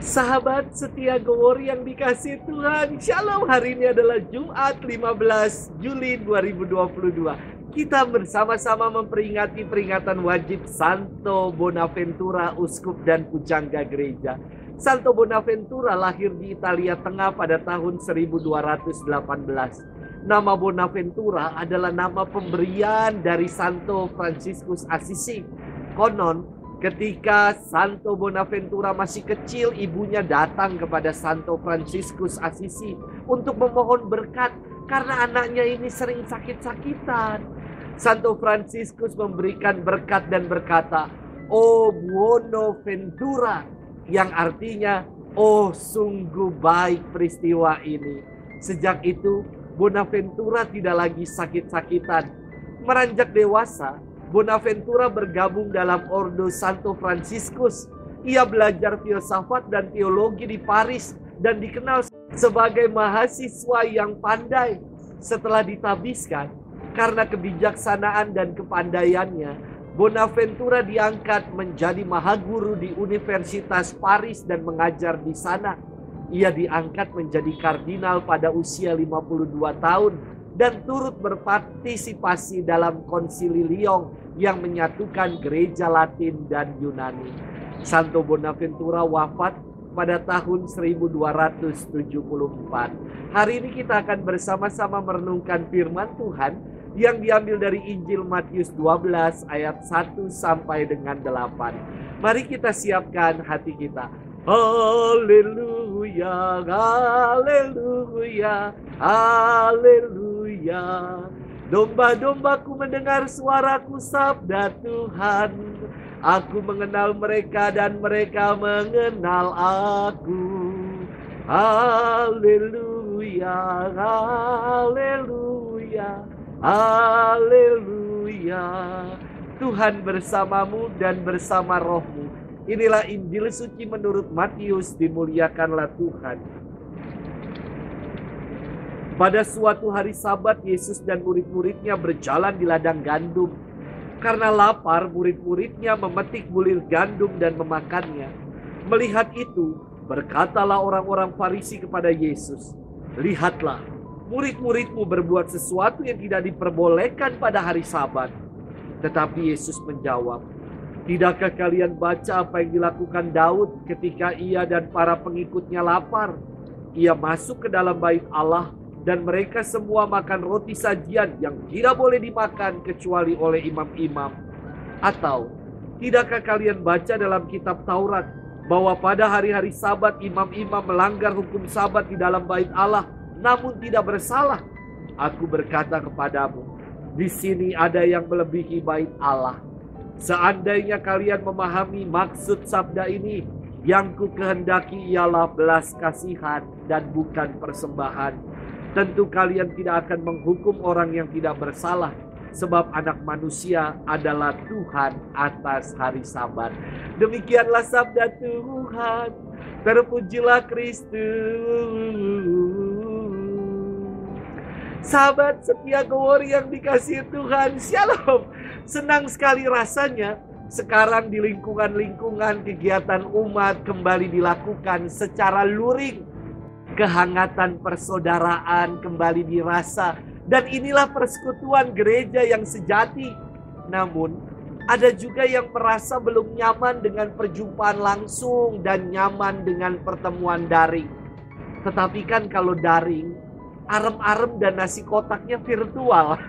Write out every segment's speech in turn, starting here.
Sahabat setia Gowor yang dikasih Tuhan, Shalom. Hari ini adalah Jumat 15 Juli 2022. Kita bersama-sama memperingati peringatan wajib Santo Bonaventura, Uskup dan Pujangga Gereja. Santo Bonaventura lahir di Italia Tengah pada tahun 1218. Nama Bonaventura adalah nama pemberian dari Santo Fransiskus Assisi. Konon, ketika Santo Bonaventura masih kecil, ibunya datang kepada Santo Fransiskus Assisi untuk memohon berkat karena anaknya ini sering sakit-sakitan. Santo Fransiskus memberikan berkat dan berkata, "O Bonaventura," yang artinya, "Oh, sungguh baik peristiwa ini." Sejak itu, Bonaventura tidak lagi sakit-sakitan. Meranjak dewasa, Bonaventura bergabung dalam Ordo Santo Fransiskus. Ia belajar filsafat dan teologi di Paris dan dikenal sebagai mahasiswa yang pandai. Setelah ditabiskan, karena kebijaksanaan dan kepandaiannya, Bonaventura diangkat menjadi mahaguru di Universitas Paris dan mengajar di sana. Ia diangkat menjadi kardinal pada usia 52 tahun dan turut berpartisipasi dalam Konsili Lyon yang menyatukan gereja Latin dan Yunani. Santo Bonaventura wafat pada tahun 1274. Hari ini kita akan bersama-sama merenungkan firman Tuhan yang diambil dari Injil Matius 12 ayat 1 sampai dengan 8. Mari kita siapkan hati kita. Haleluya, haleluya, haleluya. Domba-dombaku mendengar suaraku, sabda Tuhan. Aku mengenal mereka dan mereka mengenal aku. Haleluya, haleluya, haleluya. Tuhan bersamamu dan bersama rohmu. Inilah Injil suci menurut Matius, dimuliakanlah Tuhan. Pada suatu hari Sabat, Yesus dan murid-muridnya berjalan di ladang gandum. Karena lapar, murid-muridnya memetik bulir gandum dan memakannya. Melihat itu, berkatalah orang-orang Farisi kepada Yesus, "Lihatlah, murid-muridmu berbuat sesuatu yang tidak diperbolehkan pada hari Sabat." Tetapi Yesus menjawab, "Tidakkah kalian baca apa yang dilakukan Daud ketika ia dan para pengikutnya lapar? Ia masuk ke dalam bait Allah dan mereka semua makan roti sajian yang tidak boleh dimakan kecuali oleh imam-imam. Atau tidakkah kalian baca dalam kitab Taurat bahwa pada hari-hari Sabat imam-imam melanggar hukum Sabat di dalam bait Allah namun tidak bersalah? Aku berkata kepadamu, di sini ada yang melebihi bait Allah. Seandainya kalian memahami maksud sabda ini, yang ku kehendaki ialah belas kasihan dan bukan persembahan. Tentu kalian tidak akan menghukum orang yang tidak bersalah, sebab anak manusia adalah Tuhan atas hari Sabat." Demikianlah sabda Tuhan. Terpujilah Kristus. Sahabat setia Gowor yang dikasihi Tuhan, Shalom. Senang sekali rasanya sekarang di lingkungan-lingkungan kegiatan umat kembali dilakukan secara luring. Kehangatan persaudaraan kembali dirasa. Dan inilah persekutuan gereja yang sejati. Namun, ada juga yang merasa belum nyaman dengan perjumpaan langsung dan nyaman dengan pertemuan daring. Tetapi kan kalau daring, arem-arem dan nasi kotaknya virtual.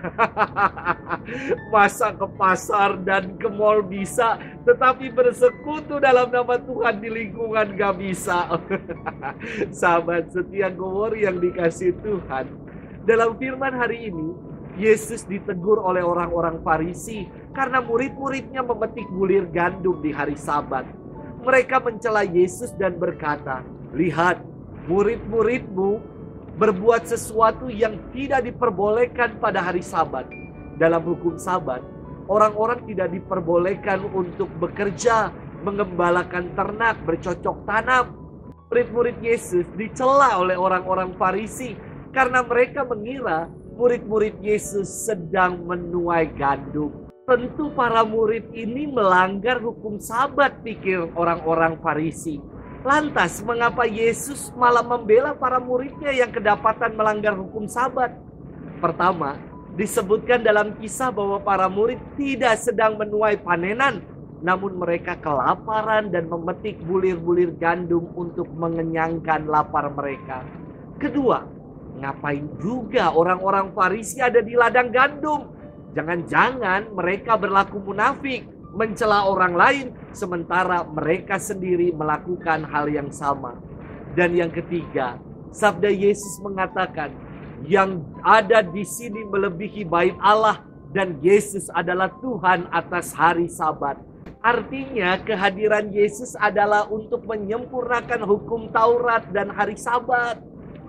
Masa ke pasar dan ke mall bisa, tetapi bersekutu dalam nama Tuhan di lingkungan gak bisa. Sahabat setia Gowor yang dikasihi Tuhan, dalam firman hari ini, Yesus ditegur oleh orang-orang Farisi karena murid-muridnya memetik bulir gandum di hari Sabat. Mereka mencela Yesus dan berkata, "Lihat, murid-muridmu berbuat sesuatu yang tidak diperbolehkan pada hari Sabat." Dalam hukum Sabat, orang-orang tidak diperbolehkan untuk bekerja, mengembalakan ternak, bercocok tanam. Murid-murid Yesus dicela oleh orang-orang Farisi karena mereka mengira murid-murid Yesus sedang menuai gandum. Tentu para murid ini melanggar hukum Sabat, pikir orang-orang Farisi. Lantas, mengapa Yesus malah membela para muridnya yang kedapatan melanggar hukum Sabat? Pertama, disebutkan dalam kisah bahwa para murid tidak sedang menuai panenan, namun mereka kelaparan dan memetik bulir-bulir gandum untuk mengenyangkan lapar mereka. Kedua, ngapain juga orang-orang Farisi ada di ladang gandum? Jangan-jangan mereka berlaku munafik, mencela orang lain, sementara mereka sendiri melakukan hal yang sama. Dan yang ketiga, sabda Yesus mengatakan, yang ada di sini melebihi bait Allah, dan Yesus adalah Tuhan atas hari Sabat. Artinya kehadiran Yesus adalah untuk menyempurnakan hukum Taurat dan hari Sabat.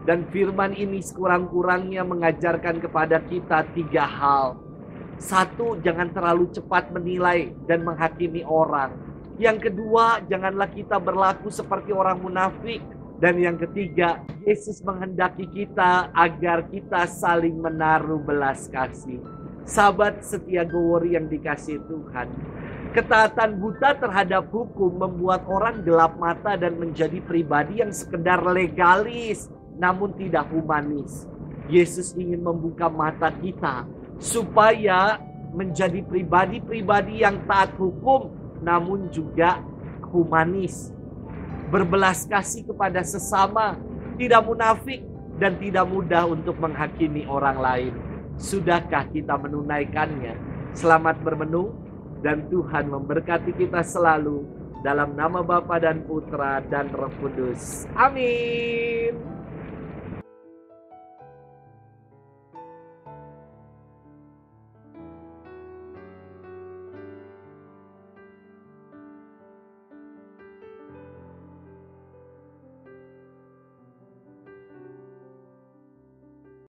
Dan firman ini sekurang-kurangnya mengajarkan kepada kita 3 hal. 1, jangan terlalu cepat menilai dan menghakimi orang. Yang kedua, janganlah kita berlaku seperti orang munafik. Dan yang ketiga, Yesus menghendaki kita agar kita saling menaruh belas kasih. Sahabat setia Gowori yang dikasihi Tuhan, ketaatan buta terhadap hukum membuat orang gelap mata dan menjadi pribadi yang sekedar legalis namun tidak humanis. Yesus ingin membuka mata kita supaya menjadi pribadi-pribadi yang taat hukum namun juga humanis, berbelas kasih kepada sesama, tidak munafik dan tidak mudah untuk menghakimi orang lain. Sudahkah kita menunaikannya? Selamat bermenung dan Tuhan memberkati kita selalu dalam nama Bapa dan Putra dan Roh Kudus. Amin.